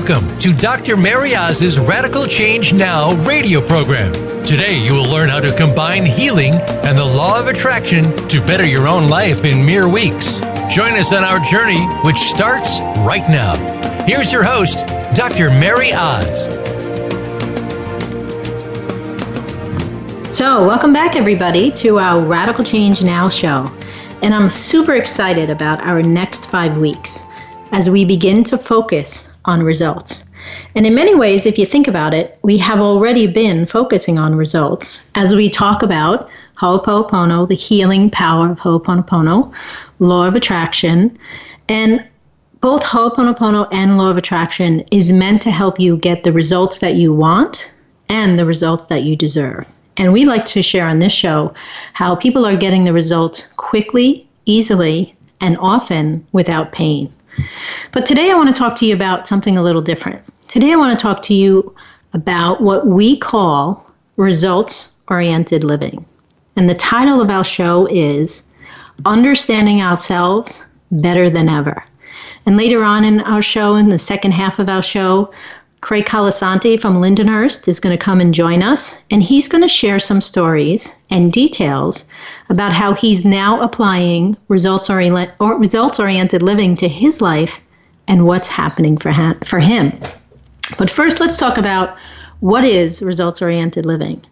Welcome to Dr. MaryOz's Radical Change Now radio program. Today you will learn how to combine healing and the law of attraction to better your own life in mere weeks. Join us on our journey, which starts right now. Here's your host, Dr. MaryOz. So, welcome back everybody to our Radical Change Now show. And I'm super excited about our next 5 weeks as we begin to focus on results. And in many ways, if you think about it, we have already been focusing on results as we talk about Ho'oponopono, the healing power of Ho'oponopono, law of attraction. And both Ho'oponopono and law of attraction is meant to help you get the results that you want and the results that you deserve. And we like to share on this show how people are getting the results quickly, easily, and often without pain. But today I want to talk to you about something a little different. Today I want to talk to you about what we call results-oriented living. And the title of our show is Understanding Ourselves Better Than Ever. And later on in our show, in the second half of our show, Craig Colasanti from Lindenhurst is going to come and join us, and he's going to share some stories and details about how he's now applying results-oriented living to his life and what's happening for him. But first, let's talk about what is results-oriented living.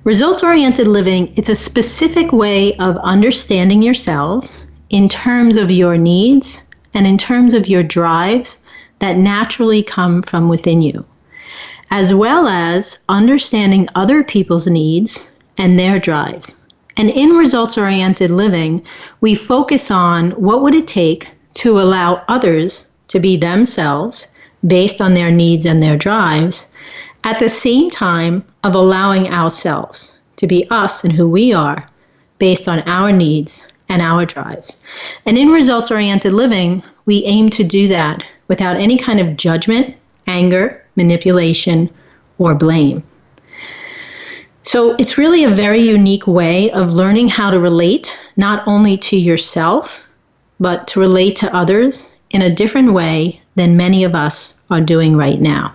Results-oriented living, it's a specific way of understanding yourselves in terms of your needs and in terms of your drives that naturally come from within you, as well as understanding other people's needs and their drives. And in results-oriented living, we focus on what would it take to allow others to be themselves based on their needs and their drives, at the same time of allowing ourselves to be us and who we are based on our needs and our drives. And in results-oriented living, we aim to do that without any kind of judgment, anger, manipulation, or blame. So it's really a very unique way of learning how to relate not only to yourself, but to relate to others in a different way than many of us are doing right now.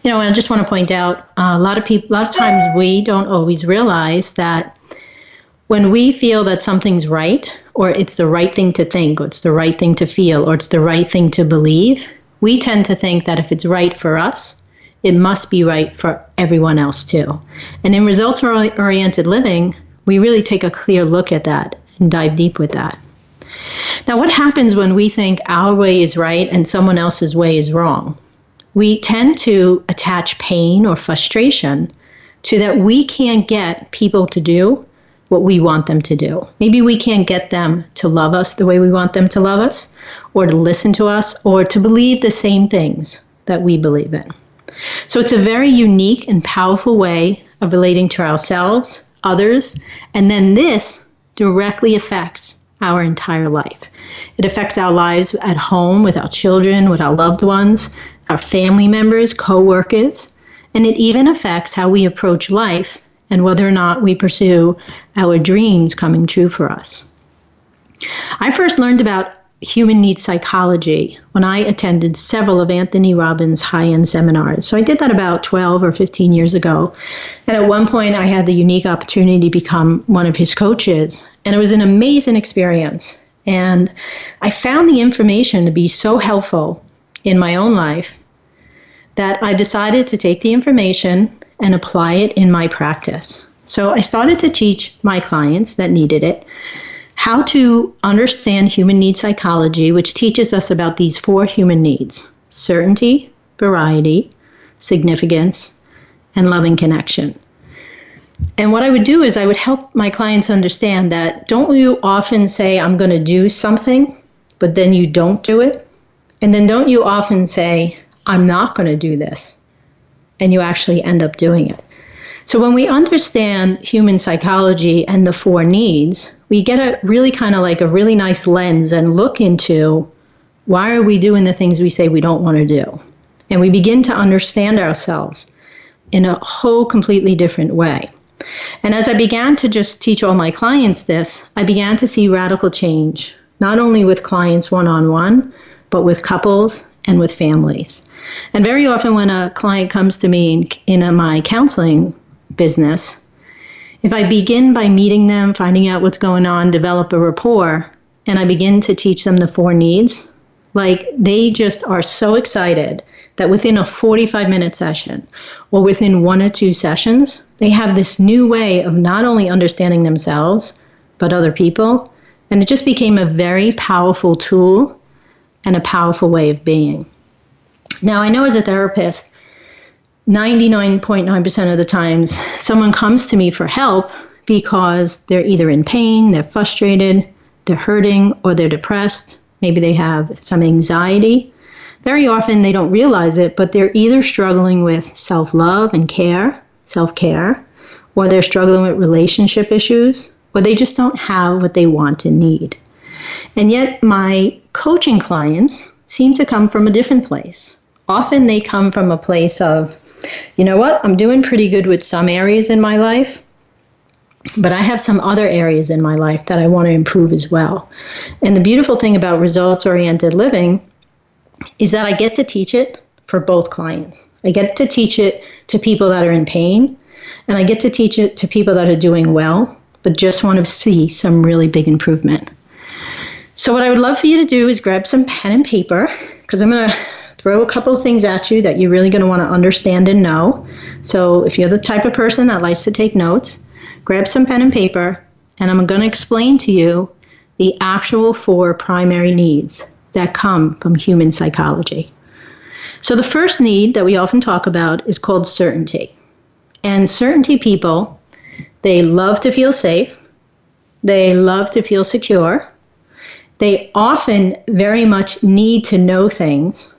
You know, and I just want to point out, a lot of times we don't always realize that when we feel that something's right, or it's the right thing to think, or it's the right thing to feel, or it's the right thing to believe, we tend to think that if it's right for us, it must be right for everyone else too. And in results-oriented living, we really take a clear look at that and dive deep with that. Now, what happens when we think our way is right and someone else's way is wrong? We tend to attach pain or frustration to that we can't get people to do what we want them to do. Maybe we can't get them to love us the way we want them to love us, or to listen to us, or to believe the same things that we believe in. So it's a very unique and powerful way of relating to ourselves, others, and then this directly affects our entire life. It affects our lives at home, with our children, with our loved ones, our family members, co-workers, and it even affects how we approach life and whether or not we pursue our dreams coming true for us. I first learned about human needs psychology when I attended several of Anthony Robbins' high-end seminars. So I did that about 12 or 15 years ago. And at one point, I had the unique opportunity to become one of his coaches. And it was an amazing experience. And I found the information to be so helpful in my own life that I decided to take the information and apply it in my practice. So I started to teach my clients that needed it how to understand human needs psychology, which teaches us about these 4 human needs: certainty, variety, significance, and loving connection. And what I would do is I would help my clients understand that don't you often say, I'm going to do something, but then you don't do it? And then don't you often say, I'm not going to do this, and you actually end up doing it? So when we understand human psychology and the 4 needs, we get a really kind of like a really nice lens and look into why are we doing the things we say we don't want to do? And we begin to understand ourselves in a whole completely different way. And as I began to just teach all my clients this, I began to see radical change, not only with clients one-on-one, but with couples and with families. And very often when a client comes to me in my counseling business, if I begin by meeting them, finding out what's going on, develop a rapport, and I begin to teach them the 4 needs, like they just are so excited that within a 45-minute session or within 1 or 2 sessions, they have this new way of not only understanding themselves, but other people. And it just became a very powerful tool and a powerful way of being. Now, I know as a therapist, 99.9% of the times, someone comes to me for help because they're either in pain, they're frustrated, they're hurting, or they're depressed. Maybe they have some anxiety. Very often they don't realize it, but they're either struggling with self-love and self-care, or they're struggling with relationship issues, or they just don't have what they want and need. And yet my coaching clients seem to come from a different place. Often they come from a place of, you know what, I'm doing pretty good with some areas in my life, but I have some other areas in my life that I want to improve as well. And the beautiful thing about results-oriented living is that I get to teach it for both clients. I get to teach it to people that are in pain, and I get to teach it to people that are doing well, but just want to see some really big improvement. So what I would love for you to do is grab some pen and paper, because I'm going to throw a couple of things at you that you're really going to want to understand and know. So if you're the type of person that likes to take notes, grab some pen and paper, and I'm going to explain to you the actual 4 primary needs that come from human psychology. So the first need that we often talk about is called certainty. And certainty people, they love to feel safe. They love to feel secure. They often very much need to know things.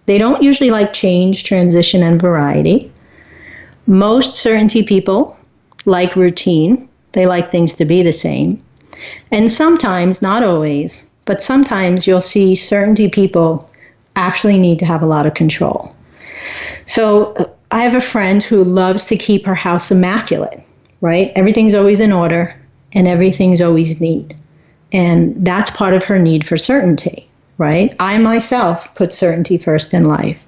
They don't usually like change, transition, and variety. Most certainty people like routine. They like things to be the same. And sometimes, not always, but sometimes you'll see certainty people actually need to have a lot of control. So I have a friend who loves to keep her house immaculate, right? Everything's always in order and everything's always neat. And that's part of her need for certainty, right? I myself put certainty first in life.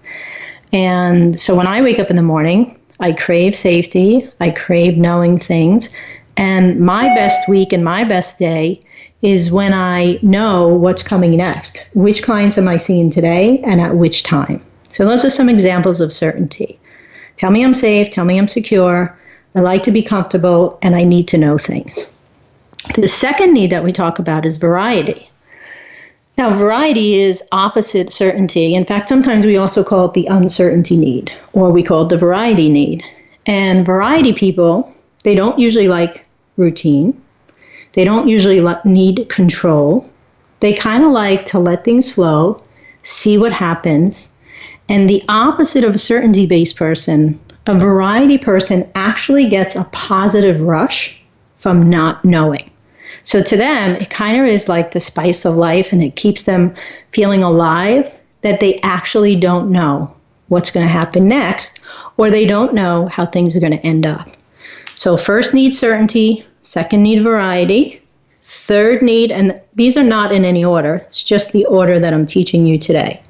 And so when I wake up in the morning, I crave safety, I crave knowing things. And my best week and my best day is when I know what's coming next. Which clients am I seeing today and at which time? So those are some examples of certainty. Tell me I'm safe, tell me I'm secure, I like to be comfortable, and I need to know things. The second need that we talk about is variety. Now, variety is opposite certainty. In fact, sometimes we also call it the uncertainty need, or we call it the variety need. And variety people, they don't usually like routine. They don't usually need control. They kind of like to let things flow, see what happens. And the opposite of a certainty-based person, a variety person actually gets a positive rush from not knowing. So to them, it kind of is like the spice of life, and it keeps them feeling alive that they actually don't know what's going to happen next, or they don't know how things are going to end up. So first need certainty, second need variety, third need, and these are not in any order, it's just the order that I'm teaching you today.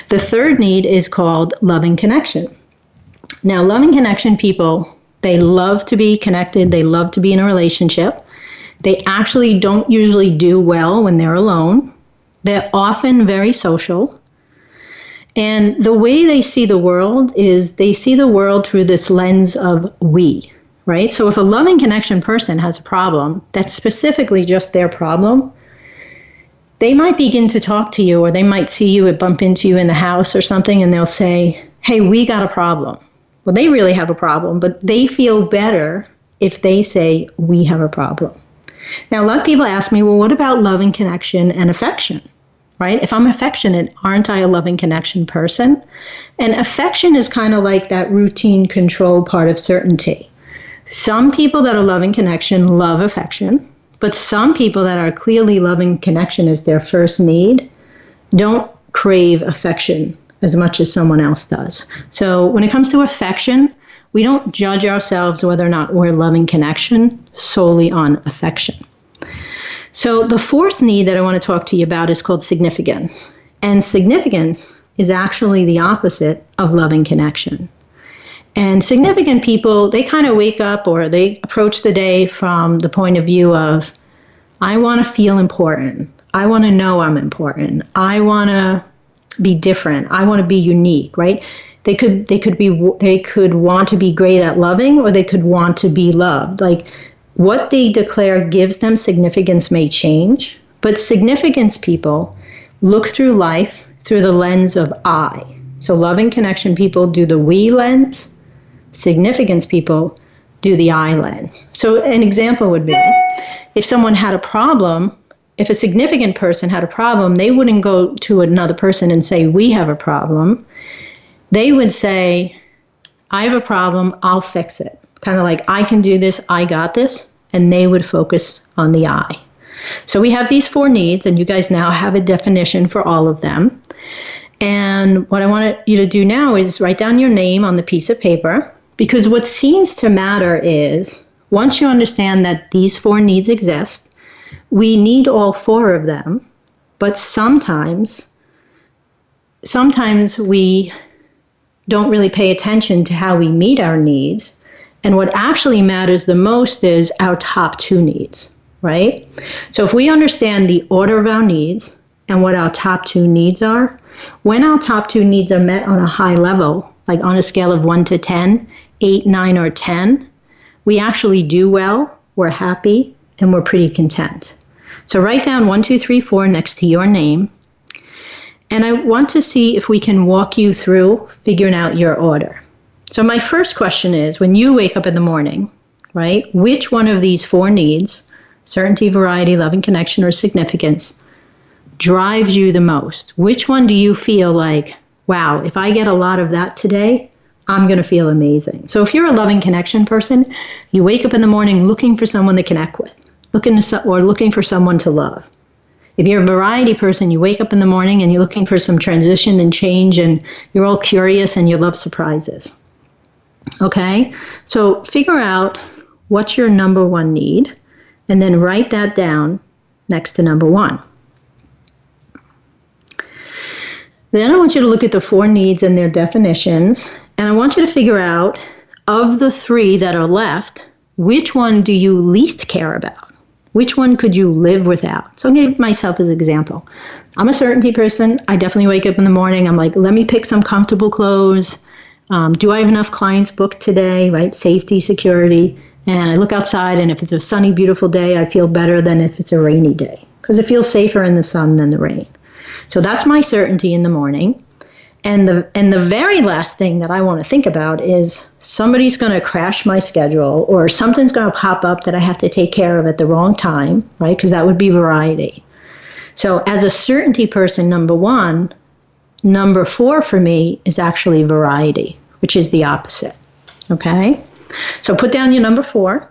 The third need is called loving connection. Now, loving connection people, they love to be connected, they love to be in a relationship. They actually don't usually do well when they're alone. They're often very social. And the way they see the world is they see the world through this lens of we, right? So if a loving connection person has a problem that's specifically just their problem, they might begin to talk to you, or they might see you and bump into you in the house or something, and they'll say, hey, we got a problem. Well, they really have a problem, but they feel better if they say, we have a problem. Now, a lot of people ask me, well, what about loving connection and affection, right? If I'm affectionate, aren't I a loving connection person? And affection is kind of like that routine control part of certainty. Some people that are loving connection love affection, but some people that are clearly loving connection as their first need don't crave affection as much as someone else does. So when it comes to affection, we don't judge ourselves whether or not we're loving connection solely on affection. So the fourth need that I want to talk to you about is called significance. And significance is actually the opposite of loving connection. And significant people, they kind of wake up or they approach the day from the point of view of, I want to feel important. I want to know I'm important. I want to be different. I want to be unique, right? They could want to be great at loving, or they could want to be loved. Like, what they declare gives them significance may change, but significance people look through life through the lens of I. So loving connection people do the we lens. Significance people do the I lens. So an example would be, if someone had a problem, if a significant person had a problem, they wouldn't go to another person and say, we have a problem. They would say, I have a problem, I'll fix it. Kind of like, I can do this, I got this. And they would focus on the I. So we have these 4 needs, and you guys now have a definition for all of them. And what I want you to do now is write down your name on the piece of paper, because what seems to matter is, once you understand that these 4 needs exist, we need all 4 of them, but sometimes we don't really pay attention to how we meet our needs. And what actually matters the most is our top 2 needs, right? So if we understand the order of our needs and what our top 2 needs are, when our top 2 needs are met on a high level, like on a scale of 1 to 10, 8, 9, or 10, we actually do well, we're happy, and we're pretty content. So write down 1, 2, 3, 4 next to your name. And I want to see if we can walk you through figuring out your order. So my first question is, when you wake up in the morning, right, which one of these 4 needs, certainty, variety, loving connection, or significance, drives you the most? Which one do you feel like, wow, if I get a lot of that today, I'm going to feel amazing? So if you're a loving connection person, you wake up in the morning looking for someone to connect with, looking for someone to love. If you're a variety person, you wake up in the morning and you're looking for some transition and change, and you're all curious and you love surprises. Okay? So figure out what's your number 1 need, and then write that down next to number 1. Then I want you to look at the 4 needs and their definitions, and I want you to figure out, of the 3 that are left, which one do you least care about? Which one could you live without? So I'm going to give myself as an example. I'm a certainty person. I definitely wake up in the morning. I'm like, let me pick some comfortable clothes. Do I have enough clients booked today, right? Safety, security. And I look outside, and if it's a sunny, beautiful day, I feel better than if it's a rainy day, because it feels safer in the sun than the rain. So that's my certainty in the morning. And the very last thing that I want to think about is, somebody's going to crash my schedule, or something's going to pop up that I have to take care of at the wrong time, right? Because that would be variety. So as a certainty person, number 1, number 4 for me is actually variety, which is the opposite. Okay? So put down your number 4.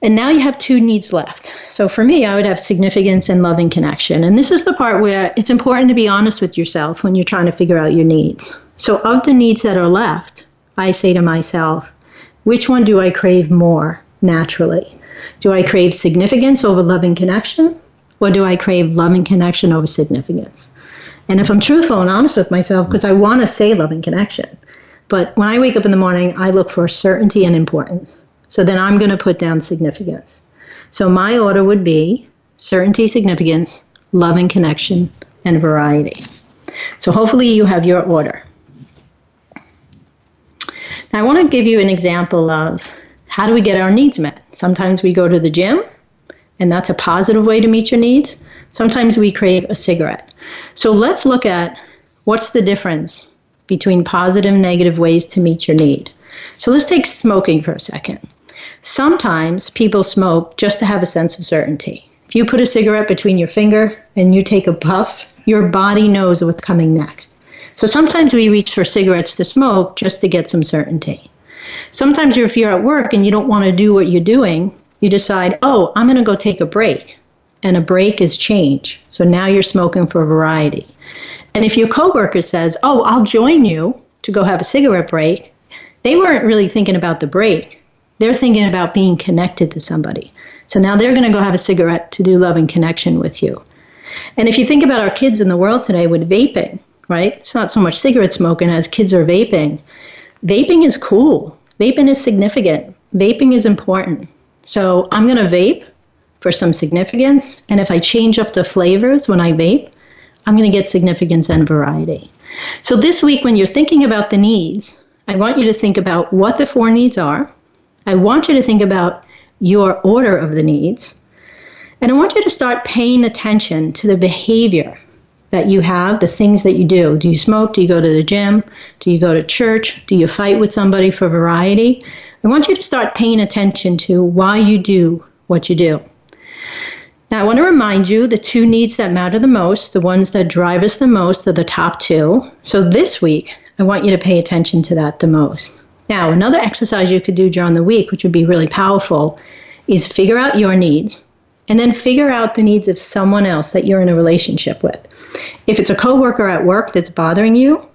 And now you have 2 needs left. So for me, I would have significance and loving connection. And this is the part where it's important to be honest with yourself when you're trying to figure out your needs. So of the needs that are left, I say to myself, which one do I crave more naturally? Do I crave significance over loving connection? Or do I crave loving connection over significance? And if I'm truthful and honest with myself, because I want to say loving connection, but when I wake up in the morning, I look for certainty and importance. So then I'm going to put down significance. So my order would be certainty, significance, loving connection, and variety. So hopefully you have your order. Now I want to give you an example of how do we get our needs met. Sometimes we go to the gym, and that's a positive way to meet your needs. Sometimes we crave a cigarette. So let's look at what's the difference between positive and negative ways to meet your need. So let's take smoking for a second. Sometimes people smoke just to have a sense of certainty. If you put a cigarette between your finger and you take a puff, your body knows what's coming next. So sometimes we reach for cigarettes to smoke just to get some certainty. Sometimes if you're at work and you don't want to do what you're doing, you decide, oh, I'm going to go take a break. And a break is change. So now you're smoking for variety. And if your coworker says, oh, I'll join you to go have a cigarette break, they weren't really thinking about the break. They're thinking about being connected to somebody. So now they're going to go have a cigarette to do loving connection with you. And if you think about our kids in the world today with vaping, right? It's not so much cigarette smoking as kids are vaping. Vaping is cool. Vaping is significant. Vaping is important. So I'm going to vape for some significance. And if I change up the flavors when I vape, I'm going to get significance and variety. So this week, when you're thinking about the needs, I want you to think about what the 4 needs are. I want you to think about your order of the needs. And I want you to start paying attention to the behavior that you have, the things that you do. Do you smoke? Do you go to the gym? Do you go to church? Do you fight with somebody for variety? I want you to start paying attention to why you do what you do. Now, I want to remind you the 2 needs that matter the most, the ones that drive us the most, are the top 2. So this week, I want you to pay attention to that the most. Now, another exercise you could do during the week, which would be really powerful, is figure out your needs and then figure out the needs of someone else that you're in a relationship with. If it's a coworker at work that's bothering you,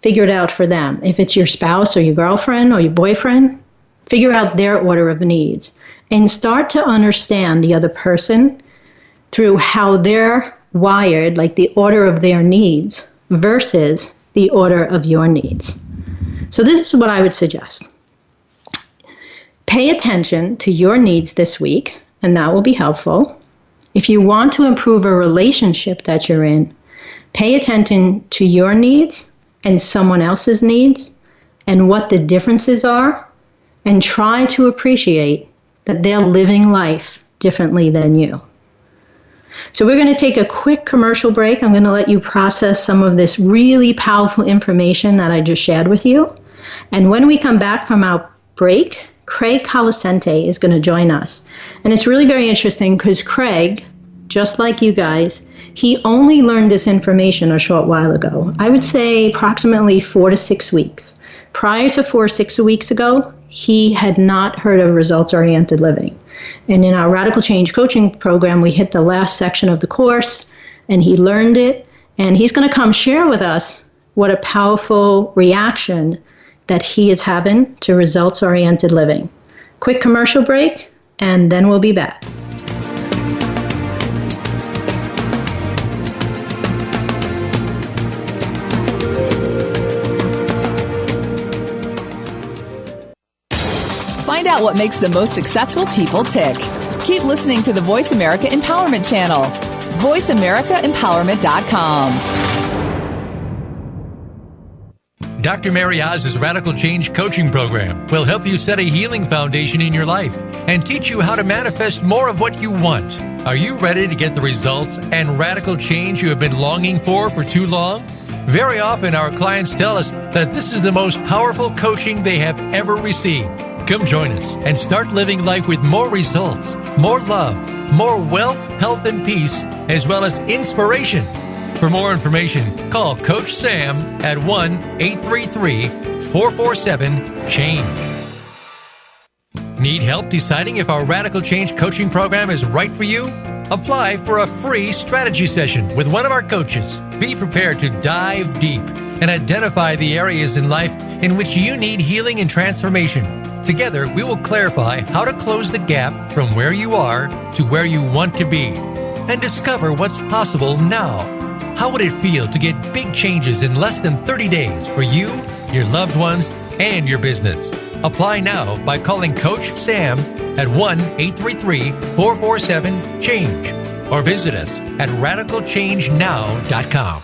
figure it out for them. If it's your spouse or your girlfriend or your boyfriend, figure out their order of needs and start to understand the other person through how they're wired, like the order of their needs versus the order of your needs. So this is what I would suggest. Pay attention to your needs this week, and that will be helpful. If you want to improve a relationship that you're in, pay attention to your needs and someone else's needs and what the differences are, and try to appreciate that they're living life differently than you. So we're going to take a quick commercial break. I'm going to let you process some of this really powerful information that I just shared with you. And when we come back from our break, Craig Colasanti is going to join us. And it's really very interesting because Craig, just like you guys, he only learned this information a short while ago. I would say approximately 4 to 6 weeks. Prior to 4 or 6 weeks ago, he had not heard of results-oriented living. And in our Radical Change coaching program, we hit the last section of the course, and he learned it. And he's going to come share with us what a powerful reaction that he is having to results-oriented living. Quick commercial break, and then we'll be back. Find out what makes the most successful people tick. Keep listening to the Voice America Empowerment Channel. VoiceAmericaEmpowerment.com. Dr. MaryOz's Radical Change coaching program will help you set a healing foundation in your life and teach you how to manifest more of what you want. Are you ready to get the results and radical change you have been longing for too long? Very often our clients tell us that this is the most powerful coaching they have ever received. Come join us and start living life with more results, more love, more wealth, health, and peace, as well as inspiration. For more information, call Coach Sam at 1-833-447-CHANGE. Need help deciding if our Radical Change coaching program is right for you? Apply for a free strategy session with one of our coaches. Be prepared to dive deep and identify the areas in life in which you need healing and transformation. Together, we will clarify how to close the gap from where you are to where you want to be and discover what's possible now. How would it feel to get big changes in less than 30 days for you, your loved ones, and your business? Apply now by calling Coach Sam at 1-833-447-CHANGE or visit us at radicalchangenow.com.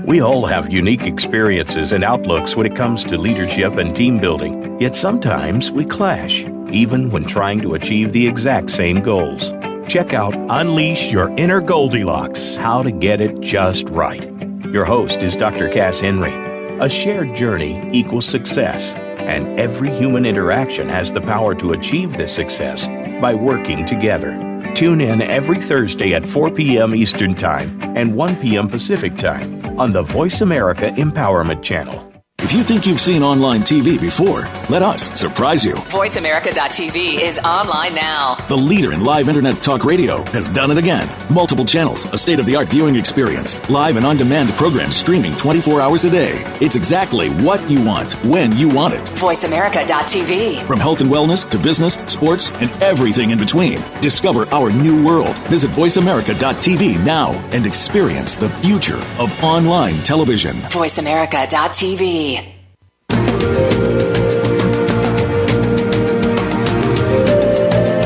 We all have unique experiences and outlooks when it comes to leadership and team building, yet sometimes we clash, even when trying to achieve the exact same goals. Check out Unleash Your Inner Goldilocks, How to Get It Just Right. Your host is Dr. Cass Henry. A shared journey equals success, and every human interaction has the power to achieve this success by working together. Tune in every Thursday at 4 p.m. Eastern Time and 1 p.m. Pacific Time on the Voice America Empowerment Channel. If If you think you've seen online TV before, let us surprise you. VoiceAmerica.tv is online now. The leader in live Internet talk radio has done it again. Multiple channels, a state-of-the-art viewing experience, live and on-demand programs streaming 24 hours a day. It's exactly what you want, when you want it. VoiceAmerica.tv. From health and wellness to business, sports, and everything in between. Discover our new world. Visit VoiceAmerica.tv now and experience the future of online television. VoiceAmerica.tv.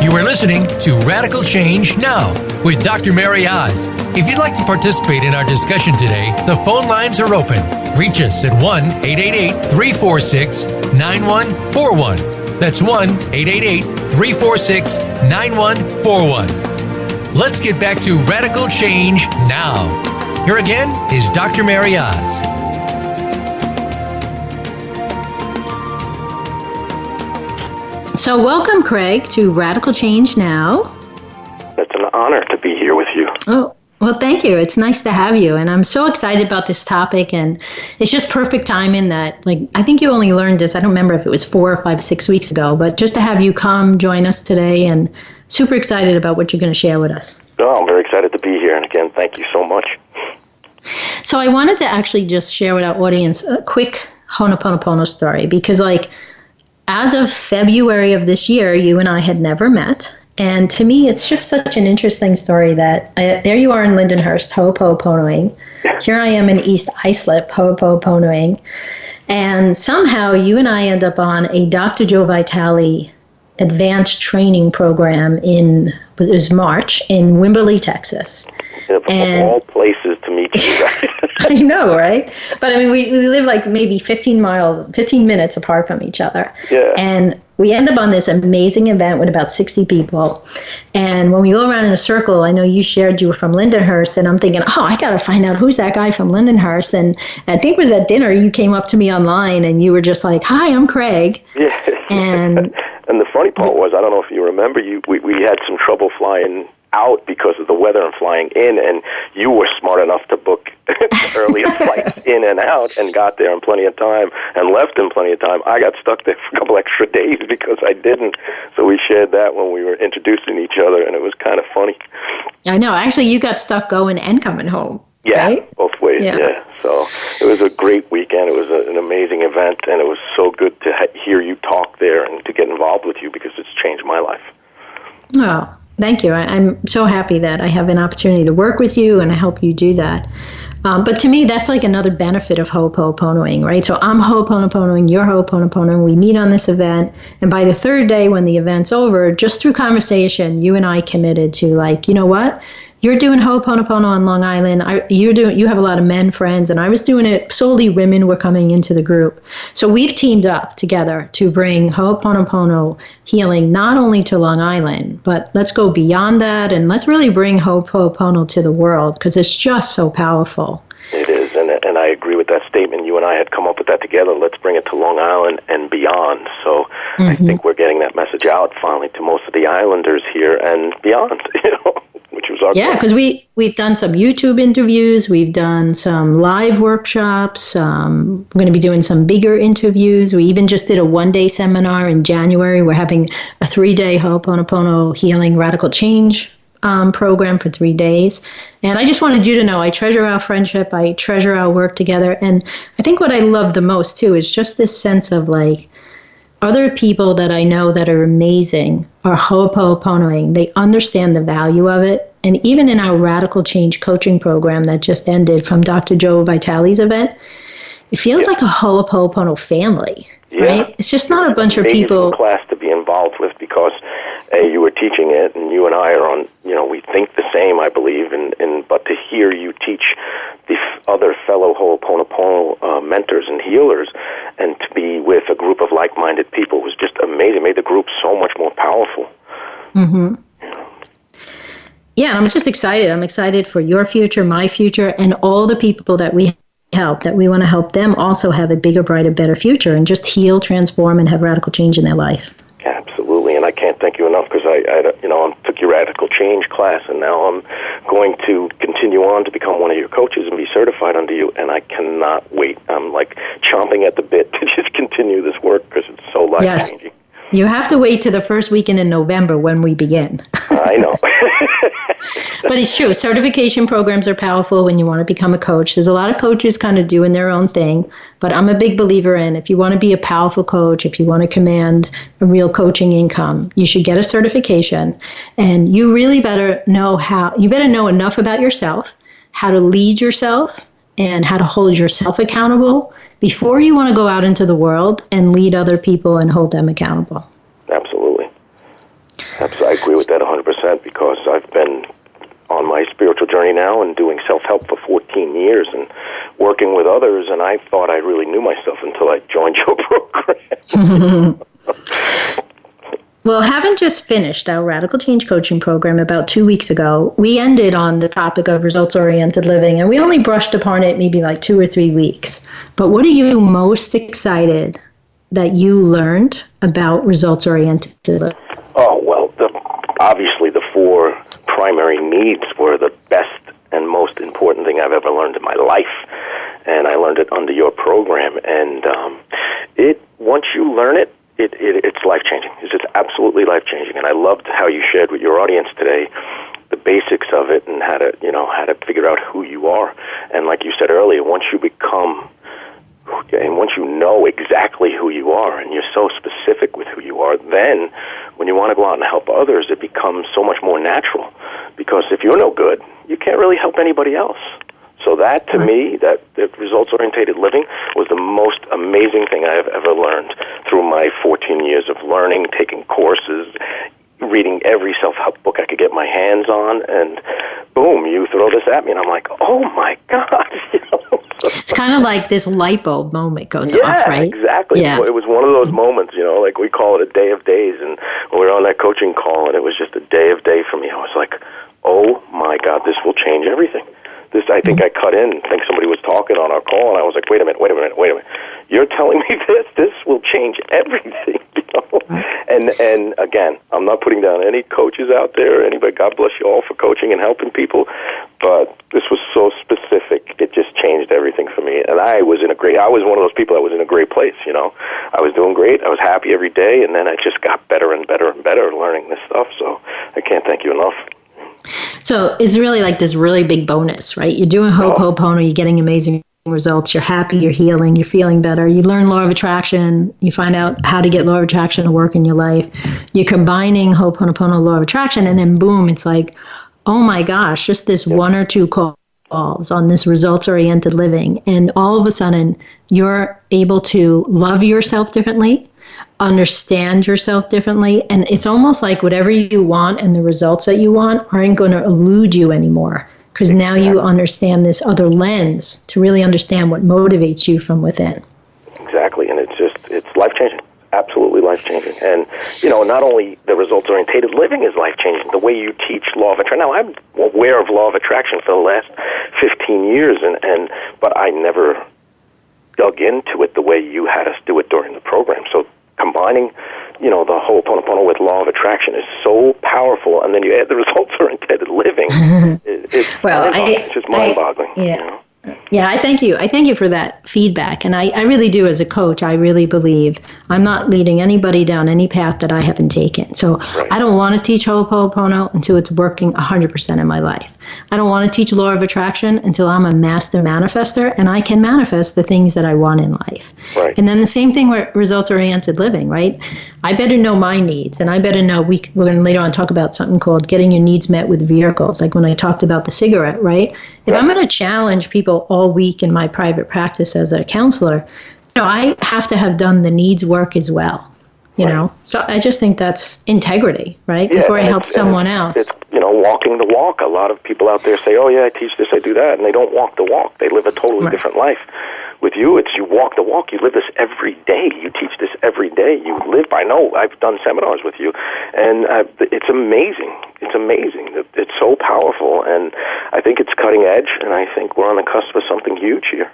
You are listening to Radical Change Now with Dr. MaryOz. If you'd like to participate in our discussion today, the phone lines are open. Reach us at 1-888-346-9141. That's 1-888-346-9141. Let's get back to Radical Change Now. Here again is Dr. MaryOz. So welcome, Craig, to Radical Change Now. It's an honor to be here with you. Oh, well, thank you. It's nice to have you. And I'm so excited about this topic. And it's just perfect timing that, I think you only learned this, I don't remember if it was 4 or 5, 6 weeks ago, but just to have you come join us today and super excited about what you're going to share with us. Oh, I'm very excited to be here. And again, thank you so much. So I wanted to actually just share with our audience a quick Ho'oponopono story because, as of February of this year, you and I had never met. And to me, it's just such an interesting story that there you are in Lindenhurst, Ho'oponoponoing. Here I am in East Islip, Ho'oponoponoing. And somehow you and I end up on a Dr. Joe Vitale advanced training program it was March in Wimberley, Texas. Of all places to meet you guys. I know, right? But I mean, we live maybe 15 minutes apart from each other. Yeah. And we end up on this amazing event with about 60 people. And when we go around in a circle, I know you shared you were from Lindenhurst, and I'm thinking, I got to find out who's that guy from Lindenhurst. And I think it was at dinner, you came up to me online, and you were just like, hi, I'm Craig. Yeah. And the funny part was, I don't know if you remember, we had some trouble flying out because of the weather and flying in, and you were smart enough to book earlier flights in and out and got there in plenty of time and left in plenty of time. I got stuck there for a couple extra days because I didn't. So we shared that when we were introducing each other, and it was kind of funny. I know. Actually, you got stuck going and coming home. Yeah, right? Both ways, yeah. So it was a great weekend. It was an amazing event, and it was so good to hear you talk there and to get involved with you because it's changed my life. Oh, thank you. I'm so happy that I have an opportunity to work with you and I help you do that. But to me, that's another benefit of Ho'oponoponoing, right? So I'm Ho'oponoponoing, you're Ho'oponoponoing, we meet on this event, and by the third day when the event's over, just through conversation, you and I committed to you know what? You're doing Ho'oponopono on Long Island. You have a lot of men friends, and I was doing it solely women were coming into the group. So we've teamed up together to bring Ho'oponopono healing not only to Long Island, but let's go beyond that and let's really bring Ho'oponopono to the world because it's just so powerful. It is, and I agree with that statement. You and I had come up with that together. Let's bring it to Long Island and beyond. So I think we're getting that message out finally to most of the islanders here and beyond, which was our goal. Yeah, because we've done some YouTube interviews. We've done some live workshops. We're going to be doing some bigger interviews. We even just did a one-day seminar in January. We're having a 3-day Ho'oponopono Healing Radical Change program for 3 days. And I just wanted you to know I treasure our friendship. I treasure our work together. And I think what I love the most, too, is just this sense of other people that I know that are amazing are Ho'oponoponoing. They understand the value of it. And even in our Radical Change coaching program that just ended from Dr. Joe Vitale's event, it feels like a Ho'oponopono family, right? It's just not a bunch of people. Class to be involved with because you were teaching it, and you and I are on. We think the same, I believe, but to hear you teach the other fellow Ho'oponopono mentors and healers, and to be with a group of like-minded people was just amazing. It made the group so much more powerful. Mm-hmm. Yeah, I'm just excited. I'm excited for your future, my future, and all the people that we help, that we want to help them also have a bigger, brighter, better future and just heal, transform, and have radical change in their life. Absolutely, and I can't thank you enough because I took your Radical Change class, and now I'm going to continue on to become one of your coaches and be certified under you, and I cannot wait. I'm like chomping at the bit to just continue this work because it's so life-changing. Yes. You have to wait to the first weekend in November when we begin. I know. But it's true. Certification programs are powerful when you want to become a coach. There's a lot of coaches kind of doing their own thing, but I'm a big believer in if you want to be a powerful coach, if you want to command a real coaching income, you should get a certification. And you really better know enough about yourself, how to lead yourself, and how to hold yourself accountable before you want to go out into the world and lead other people and hold them accountable. Absolutely. I agree with that 100% because I've been on my spiritual journey now and doing self-help for 14 years and working with others, and I thought I really knew myself until I joined your program. Well, having just finished our Radical Change Coaching program about 2 weeks ago, we ended on the topic of results-oriented living, and we only brushed upon it maybe like 2 or 3 weeks. But what are you most excited that you learned about results-oriented living? Oh, well, obviously the 4 primary needs were the best and most important thing I've ever learned in my life, and I learned it under your program. And once you learn it, it's life-changing. It's just absolutely life-changing. And I loved how you shared with your audience today the basics of it and how to figure out who you are. And like you said earlier, once you know exactly who you are and you're so specific with who you are, then when you want to go out and help others, it becomes so much more natural. Because if you're no good, you can't really help anybody else. So that, to me, that results-oriented living was the most amazing thing I have ever learned through my 14 years of learning, taking courses, reading every self-help book I could get my hands on, and boom, you throw this at me, and I'm like, oh, my God. It's kind of like this light bulb moment goes off, right? Exactly. Yeah. It was one of those moments, like we call it a day of days, and we were on that coaching call, and it was just a day of day for me. I was like, oh, my God, this will change everything. I think I cut in and think somebody was talking on our call, and I was like, wait a minute. You're telling me this will change everything, And again, I'm not putting down any coaches out there, anybody. God bless you all for coaching and helping people, but this was so specific. It just changed everything for me, and I was one of those people that was in a great place, I was doing great. I was happy every day, and then I just got better and better and better learning this stuff, so I can't thank you enough. So it's really like this really big bonus, right? You're doing Ho'oponopono, you're getting amazing results, you're happy, you're healing, you're feeling better, you learn law of attraction, you find out how to get law of attraction to work in your life, you're combining Ho'oponopono, law of attraction, and then boom, it's like, oh my gosh, just this 1 or 2 calls on this results-oriented living, and all of a sudden you're able to love yourself differently, understand yourself differently, and it's almost like whatever you want and the results that you want aren't going to elude you anymore, because now you understand this other lens to really understand what motivates you from within. Exactly, and it's life-changing, absolutely life-changing. And, not only the results-oriented living is life-changing, the way you teach law of attraction. Now, I'm aware of law of attraction for the last 15 years, but I never dug into it the way you had us do it during the program. So combining, the Ho'oponopono with law of attraction is so powerful, and then you add the results-oriented living. It's just mind-boggling. Yeah. Yeah, I thank you. I thank you for that feedback. And I really do, as a coach, I really believe I'm not leading anybody down any path that I haven't taken. So I don't want to teach Ho'oponopono until it's working 100% in my life. I don't want to teach law of attraction until I'm a master manifester and I can manifest the things that I want in life. Right. And then the same thing with results-oriented living, right? I better know my needs, and I better know, we're going to later on talk about something called getting your needs met with vehicles, like when I talked about the cigarette, right? If I'm going to challenge people all week in my private practice as a counselor, I have to have done the needs work as well, know? So I just think that's integrity, right? Yeah, before I help someone else. It's, walking the walk. A lot of people out there say, oh, yeah, I teach this, I do that, and they don't walk the walk. They live a totally different life. With you, it's you walk the walk. You live this every day. You teach this every day. You live. I know. I've done seminars with you, and it's amazing. It's amazing. It's so powerful, and I think it's cutting edge, and I think we're on the cusp of something huge here,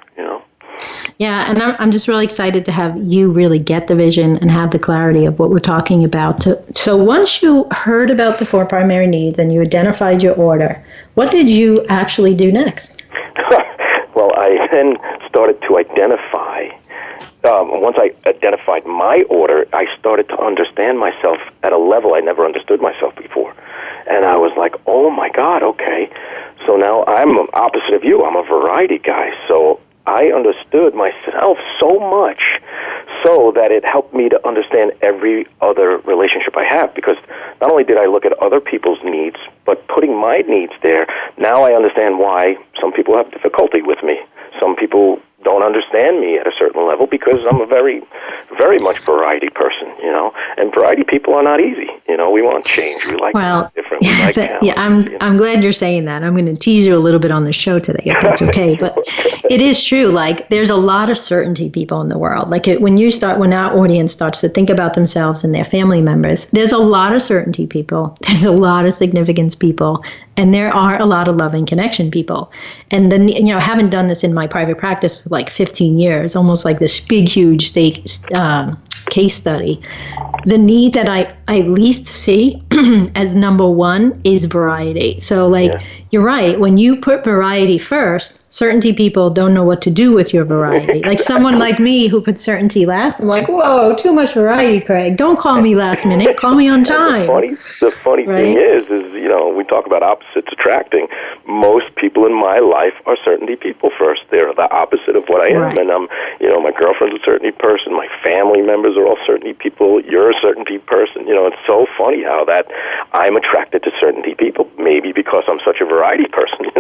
Yeah, and I'm just really excited to have you really get the vision and have the clarity of what we're talking about. So once you heard about the 4 primary needs and you identified your order, what did you actually do next? Well, I then started to identify. Once I identified my order, I started to understand myself at a level I never understood myself before. And I was like, oh my God, okay. So now I'm opposite of you. I'm a variety guy. So I understood myself so much so that it helped me to understand every other relationship I have, because not only did I look at other people's needs, but putting my needs there, now I understand why some people have difficulty with me. Some people don't understand me at a certain level because I'm a very, very much variety person, and variety people are not easy. We want change. We like different. We like I'm glad you're saying that. I'm going to tease you a little bit on the show today, if that's okay. But it is true. Like, there's a lot of certainty people in the world. Like, when our audience starts to think about themselves and their family members, there's a lot of certainty people. There's a lot of significance people. And there are a lot of loving connection people. And then, I haven't done this in my private practice for like 15 years, almost like this big, huge case study. The need that I least see as number one is variety. So you're right. When you put variety first, certainty people don't know what to do with your variety. Like someone like me who puts certainty last, I'm like, whoa, too much variety, Craig. Don't call me last minute. Call me on time. The funny thing is, we talk about opposites attracting. Most people in my life are certainty people first. They're the opposite of what I am. Right. And my girlfriend's a certainty person. My family members are all certainty people. You're a certainty person. It's so funny how that I'm attracted to certainty people, maybe because I'm such a variety person,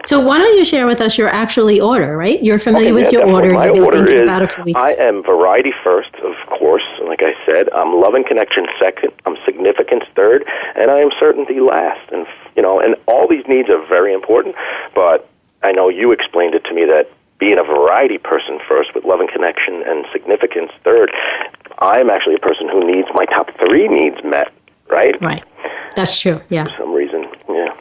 So why don't you share with us your actually order, right? You're familiar with your order. My You've been order thinking is, about it for weeks. I am variety first, of course. Like I said, I'm love and connection second. I'm significance third, and I am certainty last. And and all these needs are very important. But I know you explained it to me that being a variety person first, with love and connection and significance third, I'm actually a person who needs my top 3 needs met. Right? Right. That's true. Yeah. For some reason. Yeah.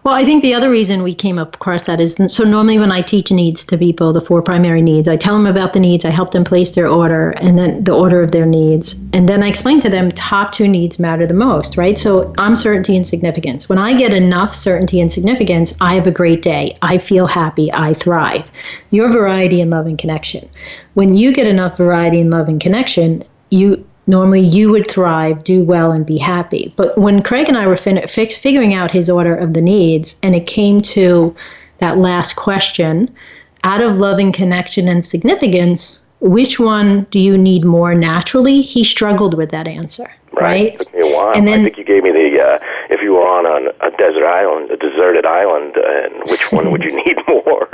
Well, I think the other reason we came across that is, so normally when I teach needs to people, the 4 primary needs, I tell them about the needs, I help them place their order, and then the order of their needs. And then I explain to them top 2 needs matter the most, right? So I'm certainty and significance. When I get enough certainty and significance, I have a great day. I feel happy. I thrive. Your variety and love and connection. When you get enough variety and love and connection, normally you would thrive, do well, and be happy. But when Craig and I were figuring out his order of the needs, and it came to that last question, out of loving connection and significance, which one do you need more naturally? He struggled with that answer, right? It took me a while. And then, I think you gave me the, if you were on a desert island, a deserted island, and which one would you need more?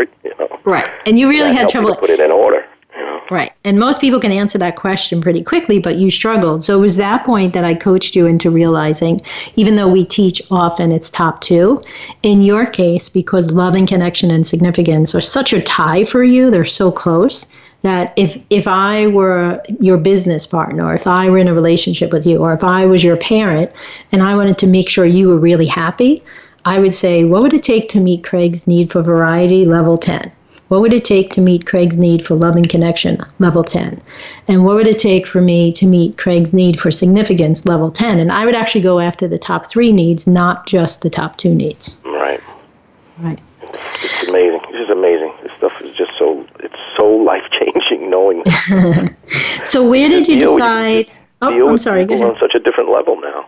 Right. And you really had trouble. To put it in order. Right. And most people can answer that question pretty quickly, but you struggled. So it was that point that I coached you into realizing, even though we teach often it's top 2, in your case, because love and connection and significance are such a tie for you, they're so close, that if I were your business partner, or if I were in a relationship with you, or if I was your parent and I wanted to make sure you were really happy, I would say, what would it take to meet Craig's need for variety, level 10? What would it take to meet Craig's need for love and connection, level 10? And what would it take for me to meet Craig's need for significance, level 10? And I would actually go after the top 3 needs, not just the top 2 needs. Right. Right. It's amazing. This is amazing. This stuff is just it's so life-changing knowing this. So where did you decide? I'm sorry, go ahead. On such a different level now,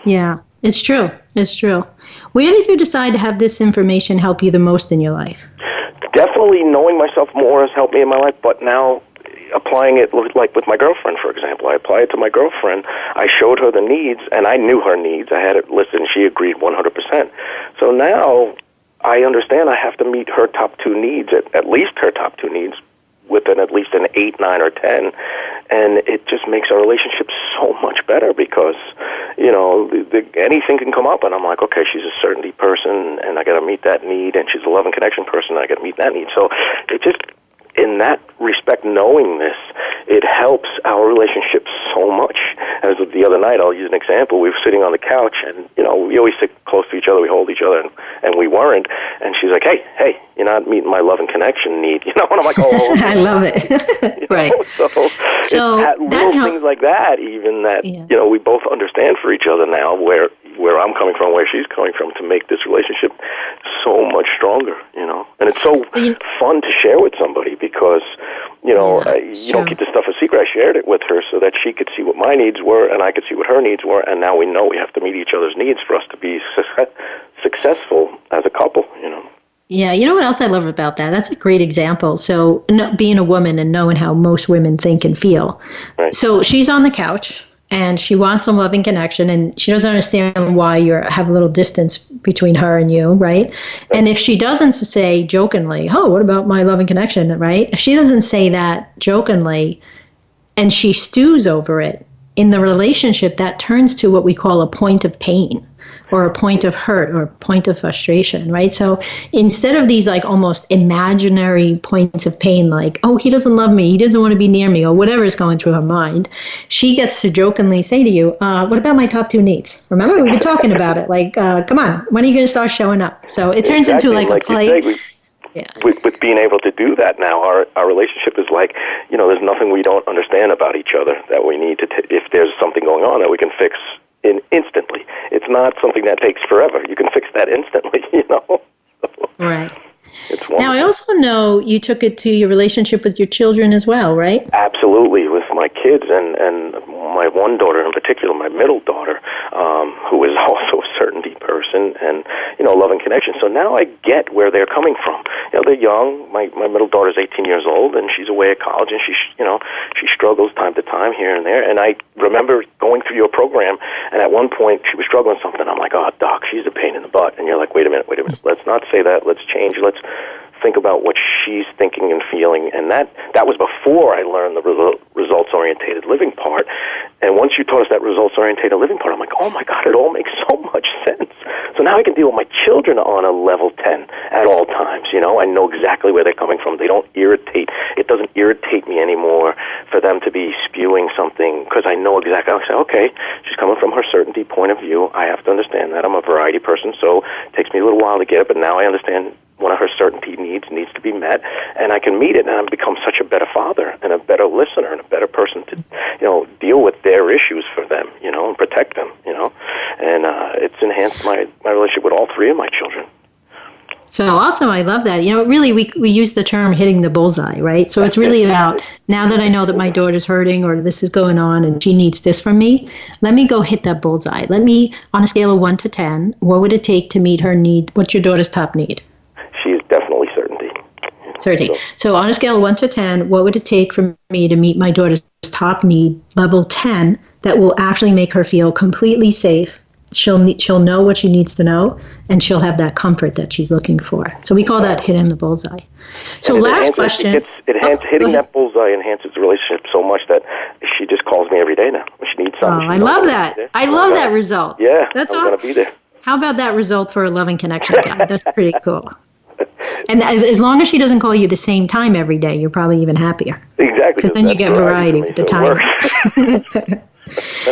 Yeah, it's true. It's true. Where did you decide to have this information help you the most in your life? Definitely knowing myself more has helped me in my life, but now applying it, like with my girlfriend, for example. I apply it to my girlfriend. I showed her the needs, and I knew her needs. I had it listed, and she agreed 100%. So now I understand I have to meet her top 2 needs, at least her top 2 needs, with at least an 8, 9, or 10. And it just makes our relationship so much better because, anything can come up, and I'm like, okay, she's a certainty person, and I got to meet that need, and she's a love and connection person, and I got to meet that need. So it just, in that respect, knowing this it helps our relationship so much. As of the other night, I'll use an example. We were sitting on the couch, and, we always sit close to each other. We hold each other, and we weren't. And she's like, hey, you're not meeting my love and connection need. And I'm like, oh. I love it. Right. So it's little things like that, even that, we both understand for each other now, where I'm coming from, where she's coming from, to make this relationship so much stronger, And it's so fun to share with somebody because, you don't keep this stuff a secret. I shared it with her so that she could see what my needs were and I could see what her needs were, and now we know we have to meet each other's needs for us to be successful as a couple, Yeah, you know what else I love about that? That's a great example. So being a woman and knowing how most women think and feel. Right. So she's on the couch, and she wants some loving connection, and she doesn't understand why you have a little distance between her and you, right? And if she doesn't say jokingly, oh, what about my loving connection, right? If she doesn't say that jokingly and she stews over it, in the relationship, that turns to what we call a point of pain or a point of hurt or a point of frustration, right? So instead of these like almost imaginary points of pain, like, oh, he doesn't love me, he doesn't want to be near me, or whatever is going through her mind, she gets to jokingly say to you, what about my top 2 needs? Remember, we've been talking about it. Like, come on, when are you going to start showing up? So it turns into like a play. With being able to do that now, our relationship is like, there's nothing we don't understand about each other that we need to, if there's something going on that we can fix instantly. It's not something that takes forever. You can fix that instantly, Right. It's wonderful. Now, I also know you took it to your relationship with your children as well, right? Absolutely, with my kids and my one daughter in particular, my middle daughter, who is also a certainty person and, love and connection. So now I get where they're coming from. They're young. My middle daughter's 18 years old, and she's away at college, and she struggles time to time here and there. And I remember going through your program, and at one point she was struggling with something. I'm like, oh, Doc, she's a pain in the butt. And you're like, wait a minute. Let's not say that. Let's change. Let's think about what she's thinking and feeling. And that was before I learned the results-oriented living part. And once you taught us that results-oriented living part, I'm like, oh my God, it all makes so much sense. So now I can deal with my children on a level 10 at all times. I know exactly where they're coming from. They don't irritate. It doesn't irritate me anymore for them to be spewing something, because I know exactly. I say, okay, she's coming from her certainty point of view. I have to understand that. I'm a variety person, so it takes me a little while to get it, but now I understand one of her certainty needs to be met, and I can meet it, and I've become such a better father and a better listener and a better person to, deal with their issues for them, and protect them, and it's enhanced my relationship with all 3 of my children. So awesome. I love that. Really, we use the term hitting the bullseye, right? So it's really about, now that I know that my daughter's hurting or this is going on and she needs this from me, let me go hit that bullseye. Let me, on a scale of 1 to 10, what would it take to meet her need? What's your daughter's top need? She's definitely certainty. Certainty. So on a scale of 1 to 10, what would it take for me to meet my daughter's top need, level 10, that will actually make her feel completely safe? She'll know what she needs to know, and she'll have that comfort that she's looking for. So we call that hitting the bullseye. So last question. Hitting that bullseye enhances the relationship so much that she just calls me every day now when she needs something. Oh, I love that. I love that result. Yeah, that's I'm going to be there. How about that result for a loving connection guy? That's pretty cool. And as long as she doesn't call you the same time every day, you're probably even happier. Exactly. Because then you get variety with the time.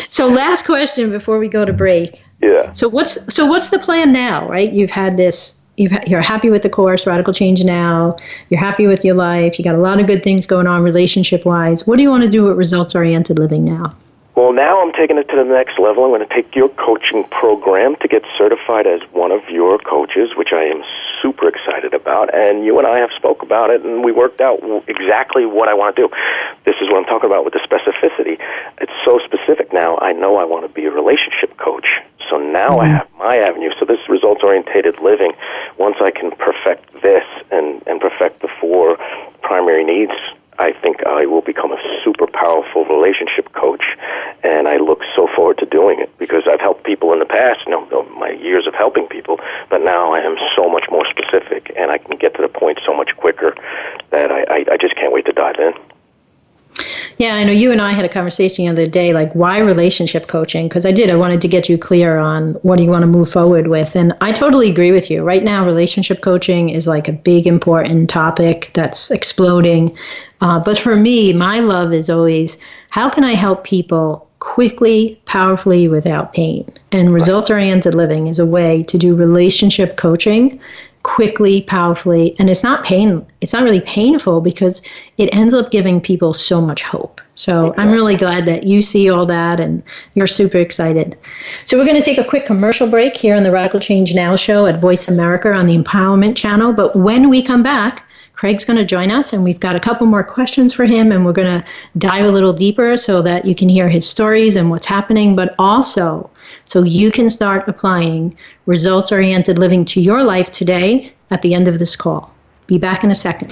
So last question before we go to break. Yeah. So what's the plan now, right? You've had this, you're happy with the course, Radical Change Now. You're happy with your life. You got a lot of good things going on relationship-wise. What do you want to do with results-oriented living now? Well, now I'm taking it to the next level. I'm going to take your coaching program to get certified as one of your coaches, which I am super excited about. And you and I have spoke about it, and we worked out exactly what I want to do. This is what I'm talking about with the specificity. It's so specific now. I know I want to be a relationship coach. So now I have my avenue. So this results-oriented living, once I can perfect this and perfect the 4 primary needs, I think I will become a super powerful relationship coach, and I look so forward to doing it because I've helped people in the past, my years of helping people, but now I am so much more specific, and I can get to the point so much quicker that I just can't wait to dive in. Yeah, I know you and I had a conversation the other day, like why relationship coaching? Because I wanted to get you clear on what do you want to move forward with. And I totally agree with you. Right now, relationship coaching is like a big, important topic that's exploding. But for me, my love is always, how can I help people quickly, powerfully, without pain? And results-oriented living is a way to do relationship coaching quickly, powerfully, and it's not really painful because it ends up giving people so much hope. So I'm really glad that you see all that and you're super excited. So we're going to take a quick commercial break here on the Radical Change Now show at Voice America on the Empowerment Channel. But when we come back, Craig's going to join us, and we've got a couple more questions for him, and we're going to dive a little deeper so that you can hear his stories and what's happening, but also so you can start applying results-oriented living to your life today at the end of this call. Be back in a second.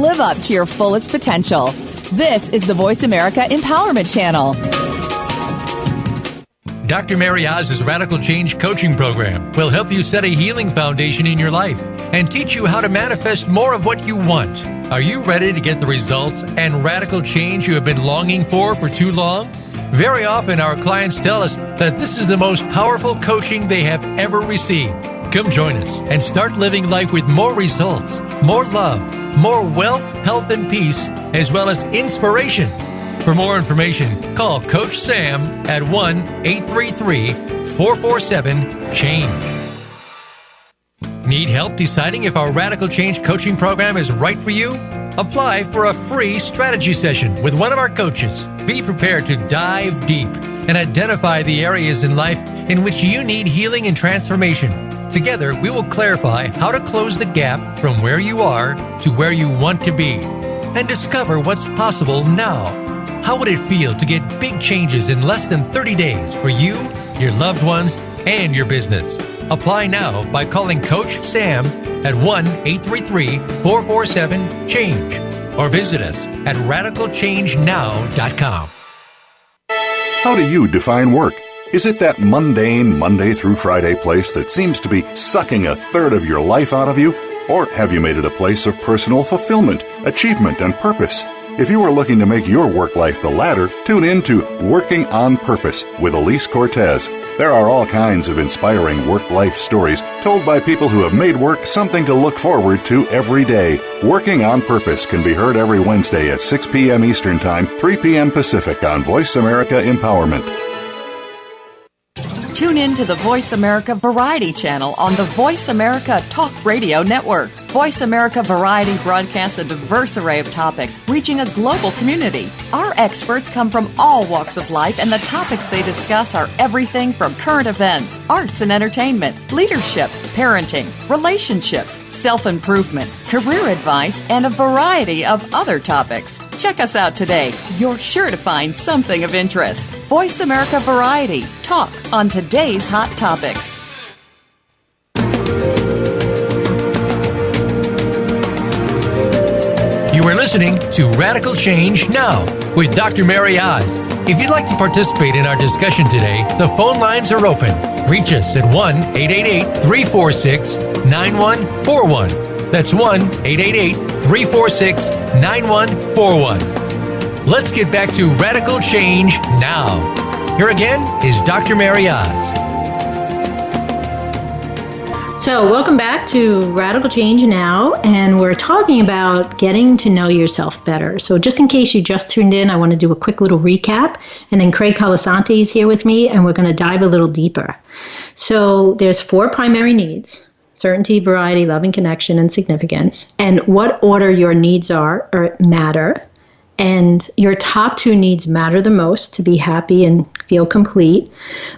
Live up to your fullest potential. This is the Voice America Empowerment Channel. Dr. MaryOz's Radical Change Coaching Program will help you set a healing foundation in your life and teach you how to manifest more of what you want. Are you ready to get the results and radical change you have been longing for too long? Very often our clients tell us that this is the most powerful coaching they have ever received. Come join us and start living life with more results, more love, more wealth, health, and peace, as well as inspiration. For more information, call Coach Sam at 1-833-447-CHANGE. Need help deciding if our Radical Change coaching program is right for you? Apply for a free strategy session with one of our coaches. Be prepared to dive deep and identify the areas in life in which you need healing and transformation. Together, we will clarify how to close the gap from where you are to where you want to be and discover what's possible now. How would it feel to get big changes in less than 30 days for you, your loved ones, and your business? Apply now by calling Coach Sam at 1-833-447-CHANGE or visit us at radicalchangenow.com. How do you define work? Is it that mundane Monday through Friday place that seems to be sucking a third of your life out of you? Or have you made it a place of personal fulfillment, achievement, and purpose? If you are looking to make your work life the latter, tune in to Working on Purpose with Elise Cortez. There are all kinds of inspiring work-life stories told by people who have made work something to look forward to every day. Working on Purpose can be heard every Wednesday at 6 p.m. Eastern Time, 3 p.m. Pacific on Voice America Empowerment. Tune in to the Voice America Variety channel on the Voice America Talk Radio Network. Voice America Variety broadcasts a diverse array of topics, reaching a global community. Our experts come from all walks of life, and the topics they discuss are everything from current events, arts and entertainment, leadership, parenting, relationships, self-improvement, career advice, and a variety of other topics. Check us out today. You're sure to find something of interest. Voice America Variety. Talk on today's hot topics. You are listening to Radical Change Now with Dr. MaryOz. If you'd like to participate in our discussion today, the phone lines are open. Reach us at 1-888-346-9141. That's 1-888-346-9141. Let's get back to Radical Change Now. Here again is Dr. MaryOz. So welcome back to Radical Change Now, and we're talking about getting to know yourself better. So just in case you just tuned in, I want to do a quick little recap, and then Craig Colasanti is here with me, and we're going to dive a little deeper. So there's 4 primary needs: certainty, variety, love and connection, and significance. And what order your needs are or matter. And your top 2 needs matter the most to be happy and feel complete.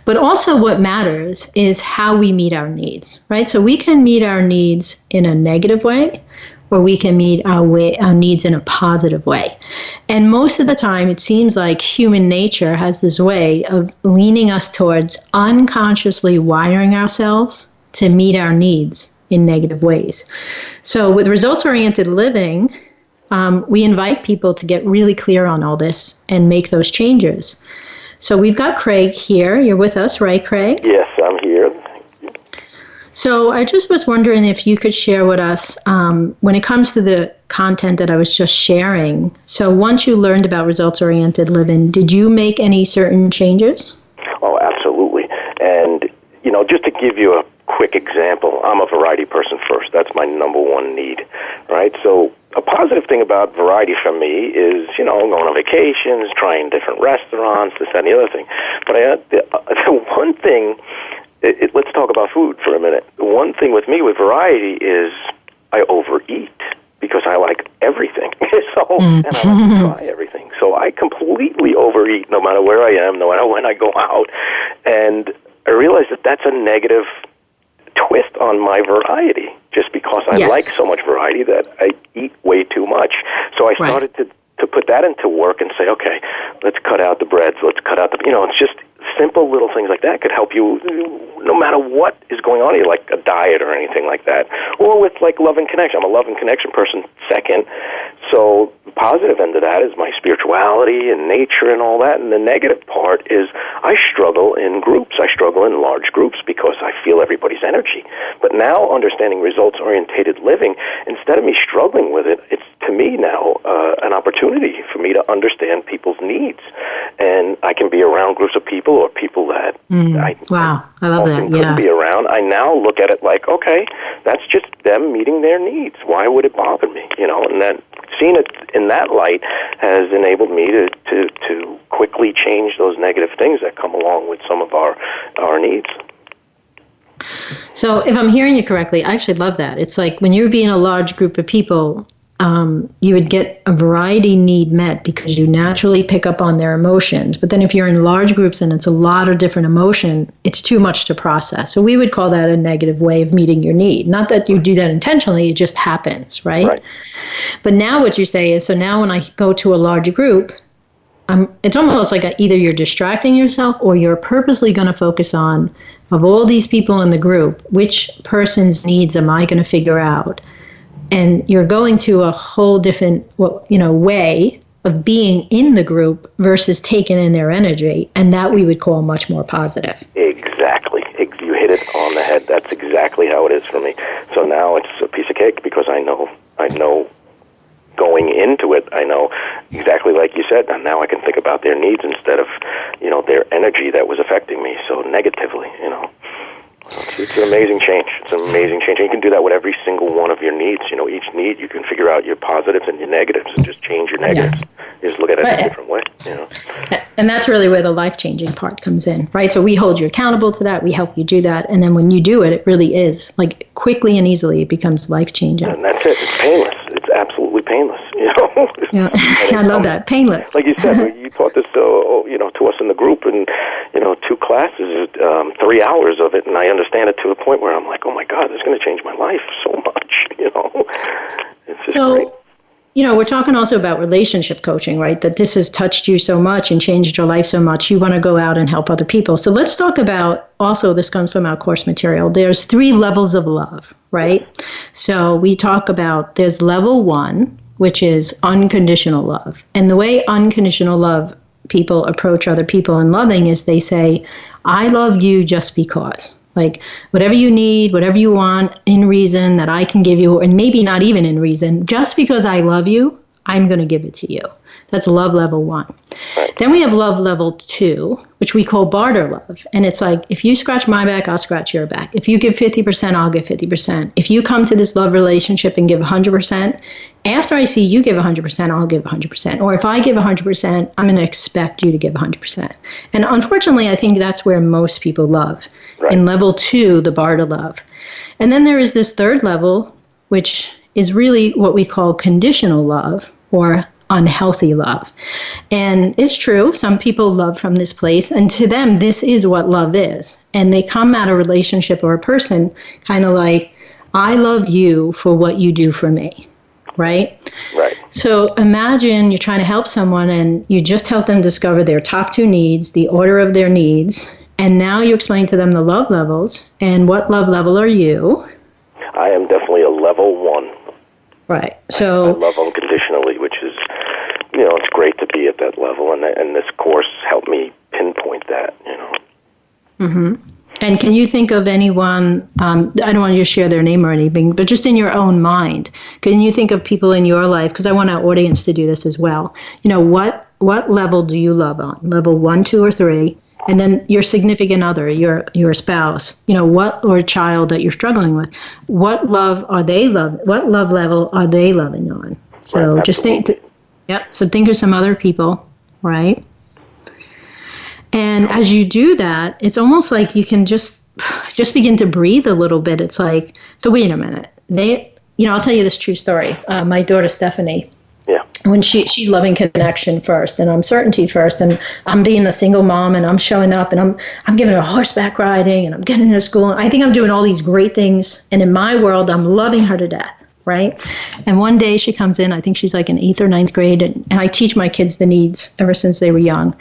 But also what matters is how we meet our needs, right? So we can meet our needs in a negative way, or we can meet our needs in a positive way. And most of the time, it seems like human nature has this way of leaning us towards unconsciously wiring ourselves to meet our needs in negative ways. So with results-oriented living, we invite people to get really clear on all this and make those changes. So we've got Craig here. You're with us, right, Craig? Yes, I'm here. So I just was wondering if you could share with us when it comes to the content that I was just sharing. So once you learned about results-oriented living, did you make any certain changes? Oh, absolutely. And, just to give you a quick example, I'm a variety person first. That's my number one need, right? So a positive thing about variety for me is, going on vacations, trying different restaurants, this, that, and the other thing. But the one thing, let's talk about food for a minute. The one thing with me with variety is I overeat because I like everything. And I like to try everything. So I completely overeat no matter where I am, no matter when I go out. And I realize that that's a negative twist on my variety, just because I like so much variety that I eat way too much. So I started to put that into work and say, okay, let's cut out the breads, let's cut out the, it's just simple little things like that could help you no matter what is going on here, like a diet or anything like that. Or with like love and connection. I'm a love and connection person second. So the positive end of that is my spirituality and nature and all that. And the negative part is I struggle in groups. I struggle in large groups because I feel everybody's energy. But now understanding results-oriented living, instead of me struggling with it, it's to me now an opportunity for me to understand people's needs. And I can be around groups of people or people that I love that. couldn't be around. I now look at it like, okay, that's just them meeting their needs. Why would it bother me? And then seeing it in that light has enabled me to quickly change those negative things that come along with some of our needs. So if I'm hearing you correctly, I actually love that. It's like when you're being a large group of people, you would get a variety need met because you naturally pick up on their emotions. But then if you're in large groups and it's a lot of different emotion, it's too much to process. So we would call that a negative way of meeting your need. Not that you do that intentionally, it just happens, right? But now what you say is, so now when I go to a large group, it's almost like either you're distracting yourself or you're purposely going to focus on, of all these people in the group, which person's needs am I going to figure out? And you're going to a whole different, way of being in the group versus taking in their energy, and that we would call much more positive. Exactly. You hit it on the head. That's exactly how it is for me. So now it's a piece of cake because I know going into it, I know exactly like you said, and now I can think about their needs instead of, their energy that was affecting me so negatively, It's an amazing change. It's an amazing change. And you can do that with every single one of your needs. Each need, you can figure out your positives and your negatives and just change your negatives. Yes. You just look at it a different way, And that's really where the life-changing part comes in, right? So we hold you accountable to that. We help you do that. And then when you do it, it really is, like, quickly and easily, it becomes life-changing. And that's it. It's painless. It's absolutely painless, Yeah, I love that. Painless. Like you said, you taught this, to us in the group, and 2 classes, 3 hours of it, and I understand it to the point where I'm like, oh my God, this is going to change my life so much. It's just great. We're talking also about relationship coaching, right? That this has touched you so much and changed your life so much. You want to go out and help other people. So let's talk about, also, this comes from our course material. There's 3 levels of love, right? So we talk about, there's level 1, which is unconditional love. And the way unconditional love people approach other people in loving is they say, I love you just because. Like, whatever you need, whatever you want, in reason, that I can give you, and maybe not even in reason, just because I love you, I'm going to give it to you. That's love level 1. Then we have love level 2, which we call barter love. And it's like, if you scratch my back, I'll scratch your back. If you give 50%, I'll give 50%. If you come to this love relationship and give 100%, after I see you give 100%, I'll give 100%. Or if I give 100%, I'm going to expect you to give 100%. And unfortunately, I think that's where most people love. In level 2, the barter love. And then there is this third level, which is really what we call conditional love, or unhealthy love. And it's true, some people love from this place, and to them, this is what love is. And they come at a relationship or a person kind of like, I love you for what you do for me, right? So imagine you're trying to help someone and you just help them discover their top 2 needs, the order of their needs, and now you explain to them the love levels. And what love level are you? I am definitely a level 1. Right. So I love unconditionally, which is, it's great to be at that level. And this course helped me pinpoint that, Mm-hmm. And can you think of anyone, I don't want you to share their name or anything, but just in your own mind, can you think of people in your life, because I want our audience to do this as well, what level do you love on? Level 1, 2, or 3? And then your significant other, your spouse, or a child that you're struggling with, what love level are they loving on? So right, just think, so think of some other people, right? And as you do that, it's almost like you can just begin to breathe a little bit. It's like, so wait a minute. I'll tell you this true story. My daughter, Stephanie, when she's loving connection first, and I'm certainty first, and I'm being a single mom, and I'm showing up, and I'm giving her horseback riding, and I'm getting her to school. I think I'm doing all these great things. And in my world, I'm loving her to death. Right? And one day she comes in, I think she's like in 8th or 9th grade, and I teach my kids the needs ever since they were young.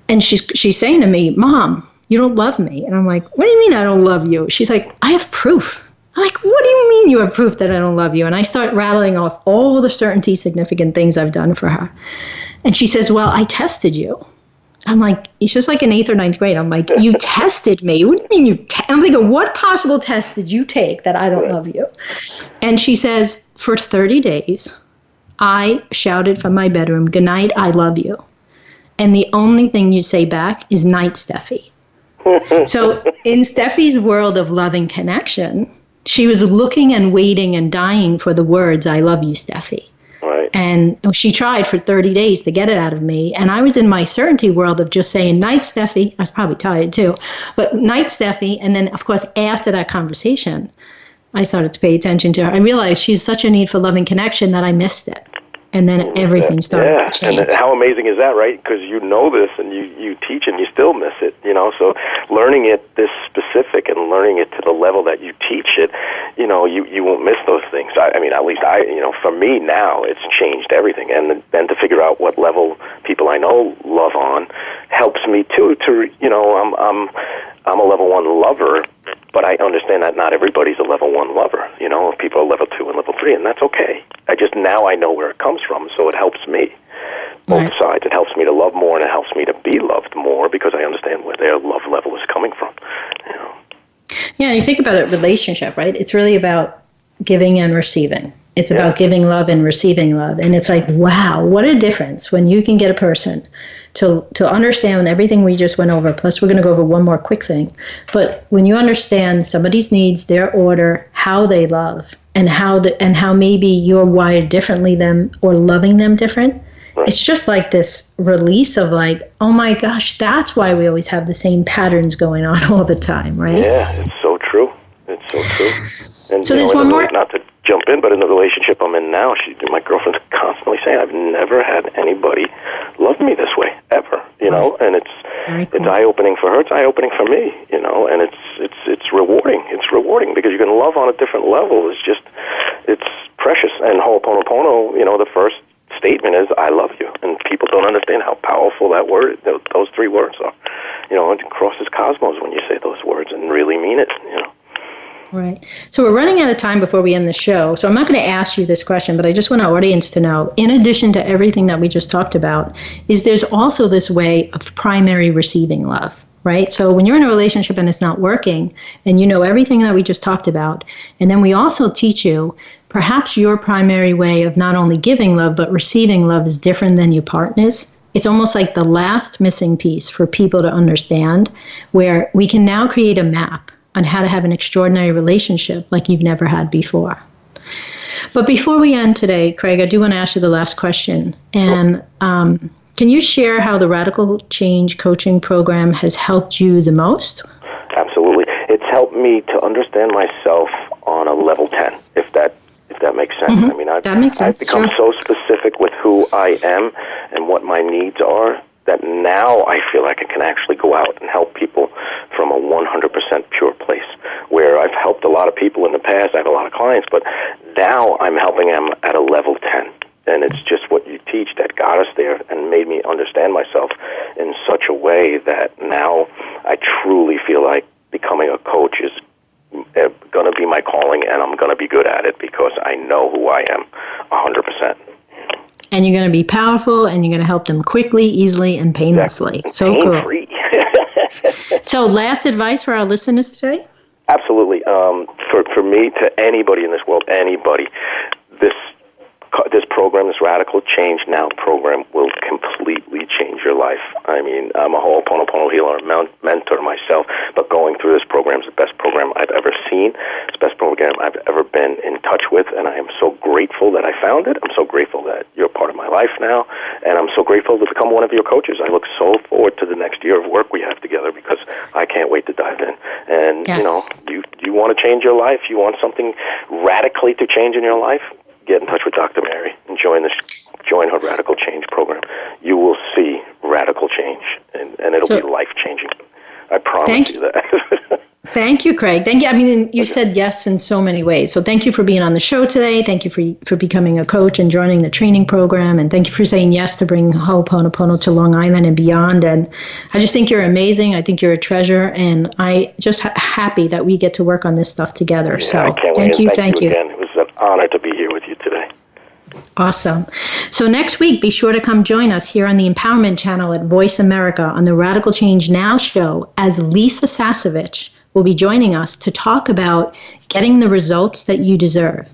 And she's saying to me, Mom, you don't love me. And I'm like, what do you mean I don't love you? She's like, I have proof. I'm like, what do you mean you have proof that I don't love you? And I start rattling off all the certainty, significant things I've done for her. And she says, well, I tested you. I'm like, it's just like in 8th or 9th grade. I'm like, you tested me. What do you mean I'm thinking, what possible test did you take that I don't love you? And she says, for 30 days, I shouted from my bedroom, good night, I love you. And the only thing you say back is night, Steffi. So in Steffi's world of loving connection, she was looking and waiting and dying for the words, I love you, Steffi. Right. And she tried for 30 days to get it out of me. And I was in my certainty world of just saying, night, Steffi. I was probably tired too. But night, Steffi. And then, of course, after that conversation, I started to pay attention to her. I realized she's such a need for loving connection that I missed it. And then everything started to change. And how amazing is that, right? Because you know this and you teach and you still miss it, So learning it this specific and learning it to the level that you teach it, you won't miss those things. I mean, at least for me now, it's changed everything. And then to figure out what level people I know love on helps me too. I'm a level 1 lover, but I understand that not everybody's a level 1 lover. People are level 2 and level 3, and that's okay. Now I know where it comes from, so it helps me. Both sides. It helps me to love more, and it helps me to be loved more because I understand where their love level is coming from. Yeah, and you think about it, relationship, right? It's really about giving and receiving. It's about giving love and receiving love. And it's like, wow, what a difference when you can get a person to understand everything we just went over. Plus, we're going to go over one more quick thing. But when you understand somebody's needs, their order, how they love, and how maybe you're wired differently than or loving them different, it's just like this release of like, oh my gosh, that's why we always have the same patterns going on all the time, right? Yeah, it's so true. It's so true. And so there's one more. Not to jump in, but in the relationship I'm in now, my girlfriend's constantly saying, I've never had anybody love me this way ever, and it's eye-opening for her, it's eye-opening for me, and it's rewarding. It's rewarding because you can love on a different level. It's precious. And Ho'oponopono, the first statement is, I love you. And people don't understand how powerful that word, those 3 words are. It crosses cosmos when you say those words and really mean it, Right. So we're running out of time before we end the show. So I'm not going to ask you this question, but I just want our audience to know, in addition to everything that we just talked about, there's also this way of primary receiving love, right? So when you're in a relationship and it's not working, and you know everything that we just talked about, and then we also teach you, perhaps your primary way of not only giving love, but receiving love is different than your partner's. It's almost like the last missing piece for people to understand, where we can now create a map on how to have an extraordinary relationship like you've never had before. But before we end today, Craig, I do want to ask you the last question. And can you share how the Radical Change Coaching Program has helped you the most? Absolutely. It's helped me to understand myself on a level 10, if that makes sense. Mm-hmm. I mean, that makes sense. I've become so specific with who I am and what my needs are that now I feel like I can actually go out and help people from a 100% pure place, where I've helped a lot of people in the past. I have a lot of clients, but now I'm helping them at a level 10. And it's just what you teach that got us there and made me understand myself in such a way that now I truly feel like becoming a coach is going to be my calling, and I'm going to be good at it because I know who I am 100%. and you're going to be powerful, and you're going to help them quickly, easily, and painlessly. Exactly. So Pain-free. Cool. So last advice for our listeners today? Absolutely. For me, to anybody in this world, anybody, this program, this Radical Change Now program, will completely change your life. I mean, I'm a Ho'oponopono healer, mentor myself, but going through this program is the best program I've ever seen. It's the best program I've ever been in touch with, and I am so grateful that I found it. I'm so grateful that you're a part of my life now, and I'm so grateful to become one of your coaches. I look so forward to the next year of work we have together because I can't wait to dive in. And, yes. You want to change your life? You want something radically to change in your life? Get in touch with Dr. Mary and join her Radical Change program. You will see radical change, and it'll be life-changing. I promise you that. Thank you, Craig. Thank you. I mean, you said yes in so many ways. So thank you for being on the show today. Thank you for becoming a coach and joining the training program. And thank you for saying yes to bring Ho'oponopono to Long Island and beyond. And I just think you're amazing. I think you're a treasure. And I just happy that we get to work on this stuff together. Yeah, so I can't thank wait. you. Thank you again. It was an honor to be here with you today. Awesome. So next week, be sure to come join us here on the Empowerment Channel at Voice America on the Radical Change Now show, as Lisa Sasevich will be joining us to talk about getting the results that you deserve.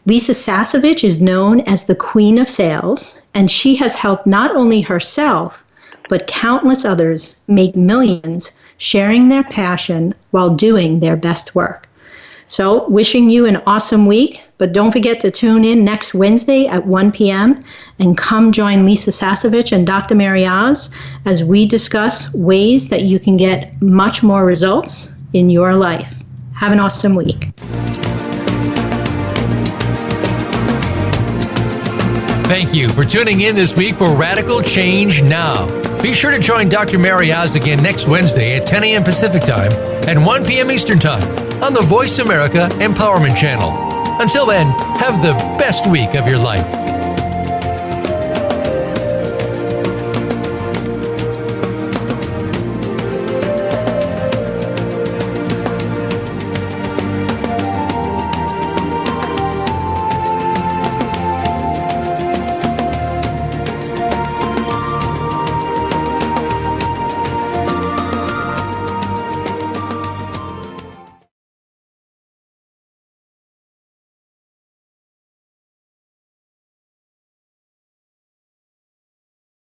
Lisa Sasevich is known as the Queen of Sales, and she has helped not only herself, but countless others make millions sharing their passion while doing their best work. So wishing you an awesome week, but don't forget to tune in next Wednesday at 1 p.m. and come join Lisa Sasevich and Dr. MaryOz as we discuss ways that you can get much more results in your life. Have an awesome week. Thank you for tuning in this week for Radical Change Now. Be sure to join Dr. MaryOz again next Wednesday at 10 a.m. Pacific Time and 1 p.m. Eastern Time on the Voice America Empowerment Channel. Until then, have the best week of your life.